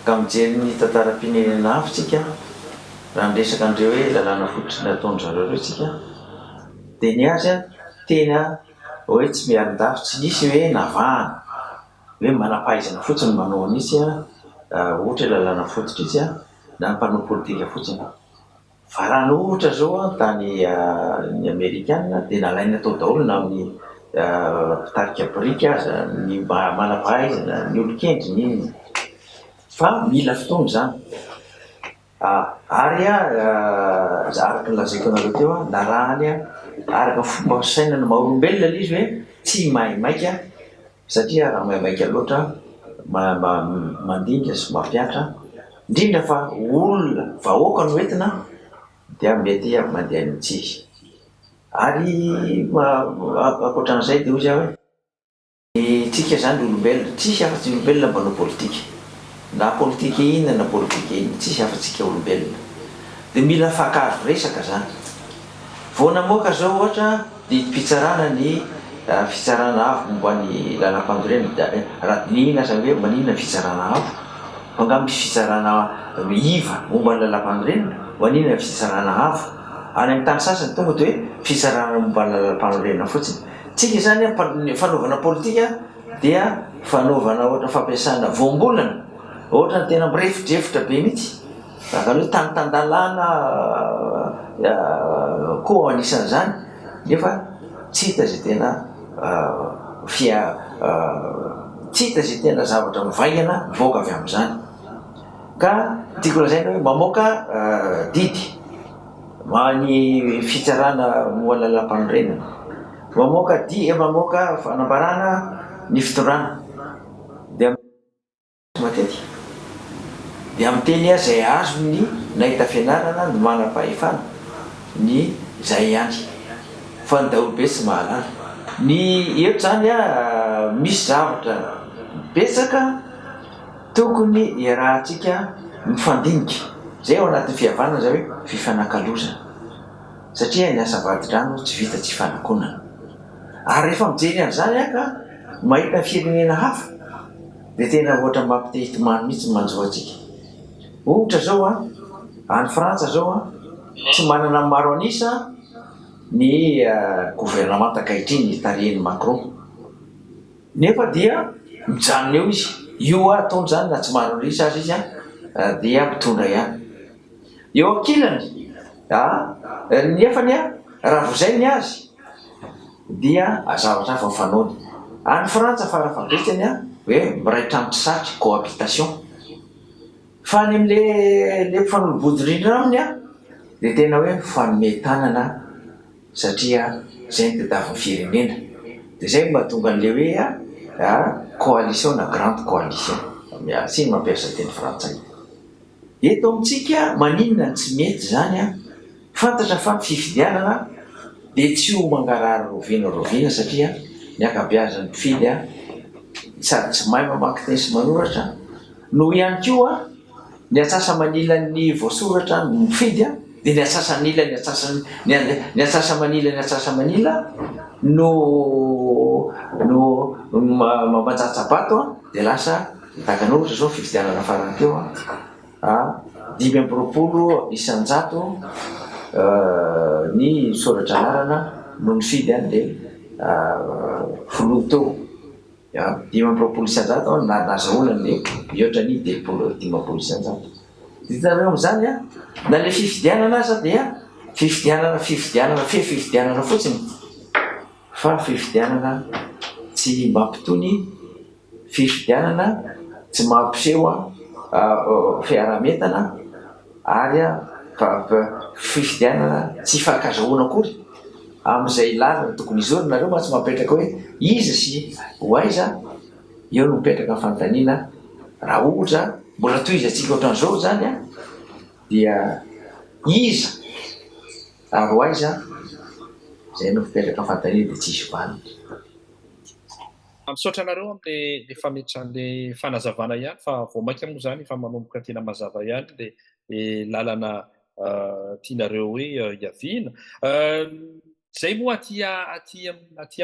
ka mijery ny tantaram-pirenena hafa tsika raha miresaka andreo hoe lalàna fototra nataony zareo reo tsika dia ny azy a tena hoe tsy miarin-davitra, tsy nisy hoe navahana hoe manam-pahaizana fotsiny manao an'itsy ohatra hoe lalàna fototra izy na ny mpanao politika fotsiny fa raha no ohatra zao tany ny Amerikanina dia nalaina tao daholo na amin'ny mpitarika brika aza ny manam-pahaizana ny olon-kendry ny inona fa mila fotoana zany ary araka ny lazaiko anareo teo narahany araka fomba sainana maha-olombelona ilay izy hoe tsy mahay maika satria raha mahay maika loatra mandinga sy mampiatra indrindra fa olona vahoaka no entina dia mety mandeha ny tsihy ary akoatran'izay dia hoy aho hoe tsika zany olombelona tsisy afa-tsy olombelona manao politika na politika inona na politika inona tsisy afa-tsika olombelona dia mila fakazo resaka zany vao namoaka zao ohatra dia mpitsarana ny fitsarana avo momba ny lalam-pandorena raha dinihina zany hoe maninona ny fitsarana avo fanga misy fitsarana iva momba ny lalam-pandorena maninona ny fitsarana avo any amin'ny tany sasany tonga dia hoe fitsarana momba ny lalam-pandorena fotsiny tsika zany fanaovana politika dia fanaovana ohatra fampiasana voambolana ohatra ny tena mirefidrefitra be mihitsy akany hoe tanitandalana koa anisan'izany nefa tsy hita zay tena tsy hita zay tena zavatra mivaingana mivoaka avy amin'izany ka tiako lazaina hoe mamoaka didy ny fitsarana moa lalam-panorenana mamoaka fanambarana ny fitondrana dia matetika dia amin'ny teny zay azo ny nahita fianarana ny manam-pahefana ny zay ihany fa ny daholo be tsy mahalala ny eto zany misy zavatra betsaka tokony iarahantsika mifandinika zay ao anatin'ny fihavanana zay hoe fifanakalozana satria ny asa vady-drano tsy vita tsy fanakonana ary rehefa mijery an'izany ka mahita firenena hafa dia tena ohatra mampitehitomany mihitsy manjoatsika ohatra zao any Frantsa zao tsy manana maro anisa ny gouvernement ankehitriny tarihiny Macron nefa dia mijanona eo izy io ataony zany na tsy maro anisa azy izy dia mpitondra ihany eo ankilany nefany raha vozay ny azy dia zavatra hafa fanaony any Frantsa farafabetsany hoe miray trano tsy satry cohabitation fa ny am'le mpifanolobodi-drindrina aminy dia tena hoe fanometanana satria zay ny tadiavin'ny firenena dia zay mahatonga an'le hoe coalition na grande coalition siny mampiasa teny frantsay eto amintsika maninona tsy mety zany fantatra fa fifidianana dia tsy ho mangarary roviana satria ny akabeazan'ny mpifidy sady tsy mahay mamaky teny sy manoratra no ihany koa ny atsasa manila ny voasoratra ny mifidy dia ny atsasa manila no mamanjatsabato dia lasa takan'ohatra zao fifidianana farany teo 5 isan-jato ny soratra anarana no nifidy dia filoha teo 5 isan-jato nazaholany mihoatra ny 5 isan-jato ditanareo am'izany na le fifidianana aza dia fifidianana fotsiny fa fifidianana tsy mampitony fifidianana tsy mampiseho fiarametana ary fifidianana tsy fankazahoana akory amin'izay lalina tokony izoro nareo ma tsy mapetraka hoe iza sy hoaiza eo no mipetraka ny fanontaniana raha ohatra mbola toizatsika ohatran'izao zany dia iza ary hoaiza zay no mipetraka ny fanontaniana dia tsisy vanina misaotra anareo am'le fametran'le fanazavana ihany fa vao mainka moa zany fa manomboka tena mazava ihany le lalana tianareo hoe iaviana Zay moa aty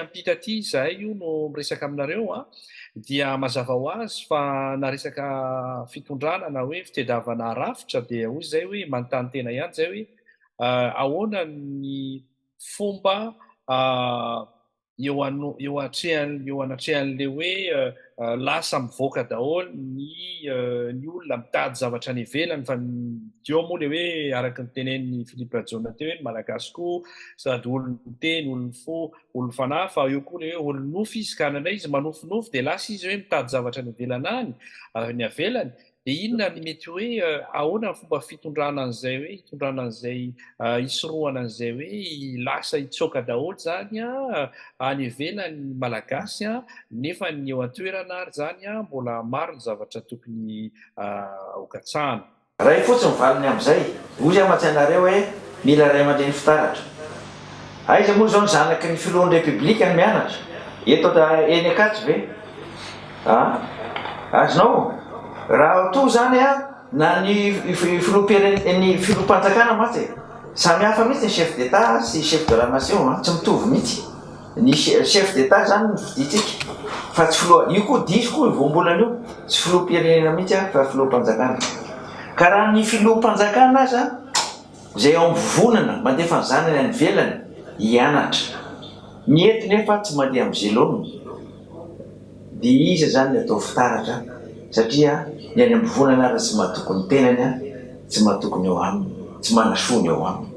ampita aty zahay io no miresaka aminareo dia mazava ho azy fa na resaka fitondrana na hoe fitediavana rafitra dia hoy zay hoe manontany tena ihany zay hoe ahoana ny fomba ah, eo anatrehan'le hoe lasa mivoaka daholo ny olona mitady zavatra any ivelany fa dio moa le hoe araky ny tenen'ny Philippe Rajona teo hoe ny malagasy koa sady olon-teny olon-fo olon-fanahy fa eo koa le hoe olon-nofy izy ka nanay izy manofinofy de lasa izy hoe mitady zavatra ny ivelana ny avelany de inona ny mety hoe ahoana ny fomba fitondrana an'izay hoe hitondrana an'izay hisorohana an'izay hoe lasa hitsoaka daholo zany any ivelany malagasy nefa ny eo an-toerana ary zany mbola maro ny zavatra tokony hokatsahana. Raha i fotsiny valiny amin'izay ozy amatsainareo hoe mila ray aman-dreny fitaratra. Aiza moa zao ny zanaky ny filohan'ny repiblika ny mianatra eto eny Akatsy ve azonao raha to zany na ny filoham-panjakana matsy samy hafa mihitsy ny chef d'état sy chef de la nation tsy mitovy mihitsy. Ny chef d'état zany ny viditsika fa tsy filoha io koa diso koa voambolana io tsy filoham-pirenena mihitsy fa filoham-panjakana. Ka raha ny filoham-panjakana aza zay ao amivonana mandefa ny zanany any velany hianatra miety nefa tsy mandeha amin'ny zelony dia iza zany ny atao fitaratra satria ny any ambivonana aza tsy mahatoky ny tenany tsy mahatokony eo aminy tsy manasony eo aminy.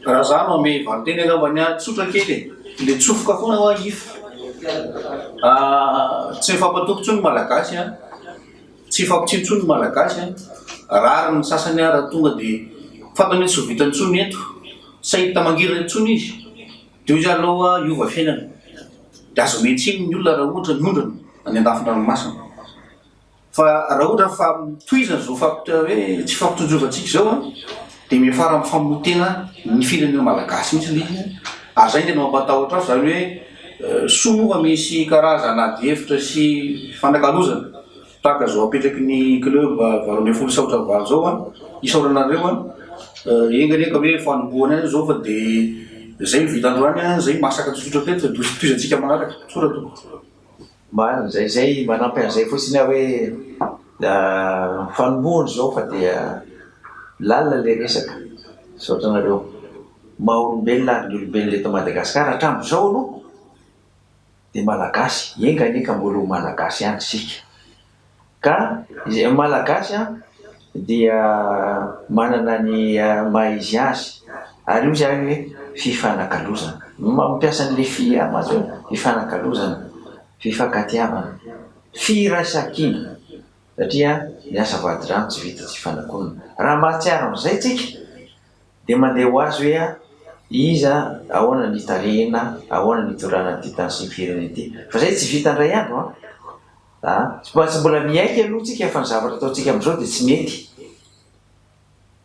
Raha za no ame valinteny angambany tsotra kely le tsofoka foana ho agify tsy mifampatoko tsony malagasy tsy fampitsino tsony malagasy rary ny sasany raha tonga de fantany hoe tsy ho vitany tsony eto sahita mangirana tsony izy de izy aloha iova fiainana de azo metsiny ny olona raha ohatra ny ondrana any andafin-dranomasina fa raha ohatra fa toizana zao hoe tsy fampitonjovantsika zao de mifara amin'ny famotena ny firenena malagasy mihitsy le izy ary zay tena mampatahotra azy zany hoe soa misy karazana ady hevitra sy fanakalozana tahaka zao apetraky ny club valon'ny folo saotra valo zao isaoranareo enganeka hoe fanombohana any zao fa de zay vitandroany zay masaka tsotra teto fa toizantsika manaraka tsora to marina zay manampy an'izay fotsiny hoe fanombohany zao fa dia lalina le resaka saotranareo maha-olombelona ary ny olombelona eto Madagasikara hatramin'izao aloha de malagasy enganeka mbola malagasy ihany sika ka malagasy dia manana ny maha izy azy ary io zany hoe fifanakalozana mampiasa an'le mazo fifanakalozana fifankatiavana firaisan-kina satria ny asa vady rano tsy vita tsy fanakonana raha mahatsiaro amin'izay tsika de mandeha ho azy hoe iza ahoana ny tarehina ahoana ny torana ty tany sy ny firenena ty fa zay tsy vita ndray andro tsy mbola miaiky aloha tsika fa ny zavatra ataotsika amin'izao de tsy mety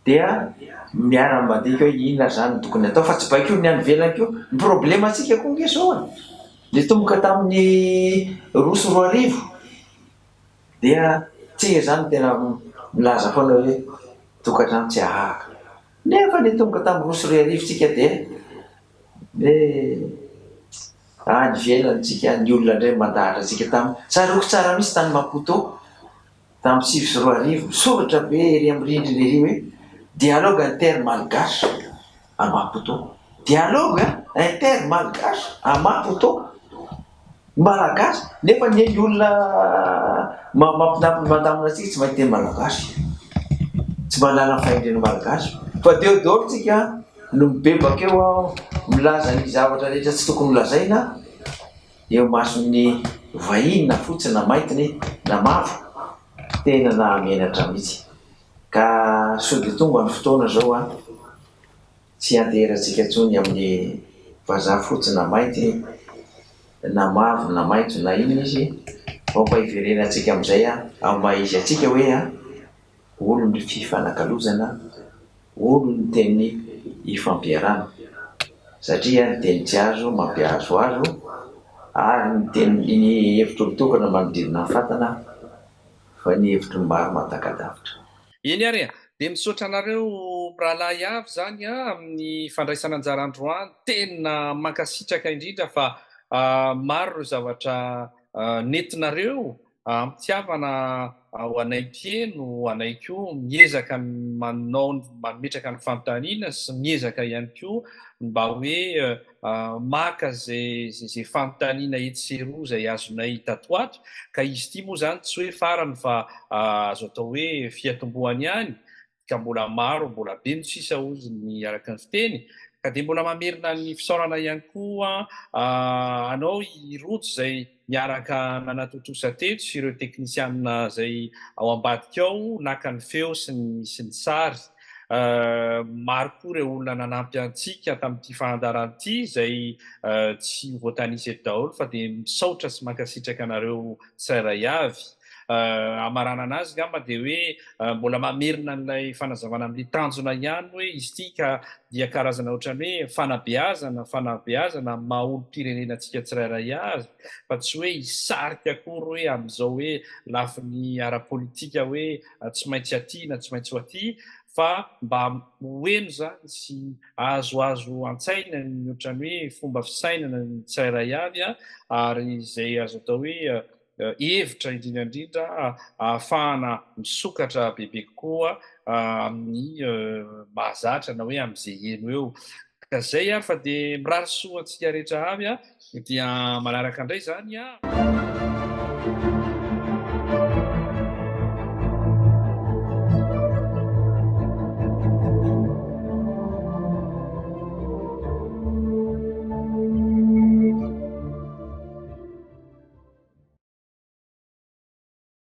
dia miara-mandika hoe inona zany tokony atao fa tsy baikio ny any velany keo ny problema atsika koa nge zao le tomboka tamin'ny roso roa arivo dia tsika zany tena milaza foana hoe tokantrano tsy ahaka nefa le tomboka tamin'ny roso roa arivo tsika de any velanytsika ny olona ndray mandahatra tsika tamin'ny tsaroako tsara misy tany Maputo tamin'ny 6 sy 4 arivo misoratra be ery amin'ny rindrina ery hoe dialogue inter malgache à Maputo dialogue inter malgache à Maputo malagasy nefa ny olona mampinapy atsika tsy mahita malagasy tsy mahalala fahendreny malagasy fa deodoro tsika no mibebakeo milaza ny zavatra rehetra tsy tokony milazaina eo mason'ny vahiny na fotsy na maitiny na mavo tena na menatra mihitsy ka sody tonga ny fotoana zao tsy anteratsika tsony amin'ny vazaha fotsy na mainty na mavo na maitso na ino izy mampahiverenatsika amin'izay maha izy atsika hoe olo ny fifanakalozana olo ny teny ifampiarana satria ny teny tsy azo mampiazo azo ary ny teny ny hevitro mitokana manodidina ny fatana fa ny hevitro ny maro mahatakadavitra. Eny ary de misaotra anareo rahalahy avy zany amin'ny fandraisana anjara androany tena mankasitraka indrindra fa maro ireo zavatra nentinareo ampitiavana ho anay mpieno, ho anay koa miezaka mametraka ny fanontaniana sy miezaka ihany koa mba hoe maka zay fanontaniana etseroa zay azonay tato ato, ka izy ity moa zany tsy hoe farany fa azo atao hoe fiatombohany ihany, ka mbola maro, mbola be ny sisa ozy ny araka ny fiteny, ka dia mbola mamerina ny fisaorana ihany koa anao irojo zay miaraka nanatotosa teto sy ireo teknisianina zay ao ambadika ao naka ny feo sy ny sary. Maro koa ireo olona nanampy antsika tamin'ity fandaharana ity zay tsy voatanisa eto daholo fa dia misaotra sy mankasitraka anareo tsirairay avy. Amarana anazy ngamba dia hoe mbola mamerina n'ilay fanazavana amin'ilay tanjona ihany hoe izy ity ka dia karazana ohatrany hoe fanabeazana maha olom-pirenenantsika tsirairay avy, fa tsy hoe hisarika akory hoe amin'izao hoe lafiny ara-politika hoe tsy maintsy aty na tsy maintsy ho aty, fa mba hoeno zany sy azoazo an-tsaina ny ohatrany hoe fomba fisainana ny tsirairay avy ary izay azo atao hoe hevitra indrindrandrindra ahafahana misokatra bebe kokoa amin'ny mahazatra na hoe amin'izay heno eo. Ka zay fa dia mirary soa antsika rehetra avy dia manaraka indray zany